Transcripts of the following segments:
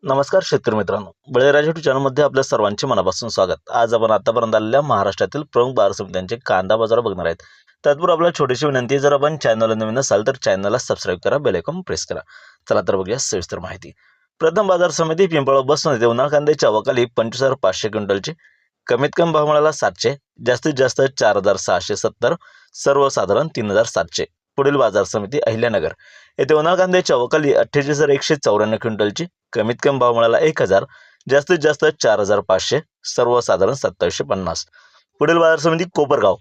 नमस्कार शेतकरी मित्रांनो, बळीराजा यूट्यूब चॅनलमध्ये आपल्या सर्वांचे मनापासून स्वागत। आज आपण आतापर्यंत आलेल्या महाराष्ट्रातील प्रमुख बाजार समित्यांचे कांदा बाजार बघणार आहेत। त्याचबरोबर आपल्याला छोटीशी विनंती आहे, जर आपण चॅनलला नवीन असाल तर चॅनलला सबस्क्राईब करा, बेल आयकॉन प्रेस करा। चला तर बघूया सविस्तर माहिती। प्रथम बाजार समिती पिंपळगाव बसमध्ये उन्हाळ कांद्याची आवक 25,500 क्विंटलची। कमीत कमी भाव मिळाला 700, जास्तीत जास्त 4,670, सर्वसाधारण 3,700। पुढील बाजार समिती अहिल्यानगर येथे उन्हाळ कांद्याची आवक 48,194 क्विंटलची। कमीत कमी भाव मिळाला 1,000, जास्तीत जास्त 4,500, सर्वसाधारण 2750। पुढील बाजार समिती कोपरगाव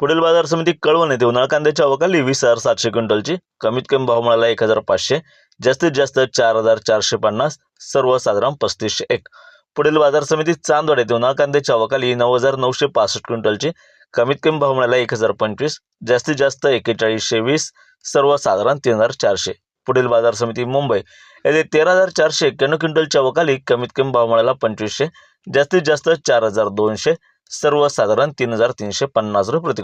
पुढील बाजार समिती कळवण येथे उन्हाळ कांद्याची आवक 20,700 क्विंटलची। कमीत कमी भाव मिळाला 1,500, जास्तीत जास्त 4,450, सर्वसाधारण 3501। पुढील बाजार समिती चांदवड येथे उन्हाळ कांद्याची आवक 9,965 क्विंटलची। कमीत कमी भाव मिळाला 1,025, जास्तीत जास्त 4120, सर्वसाधारण 3,400। पुढील बाजार समिती मुंबई येथे 13,491 क्विंटलची आवक कमीत कमी भाव मिळाला 2500, जास्तीत जास्त 4,200, सर्वसाधारण 3,350 रुपये प्रति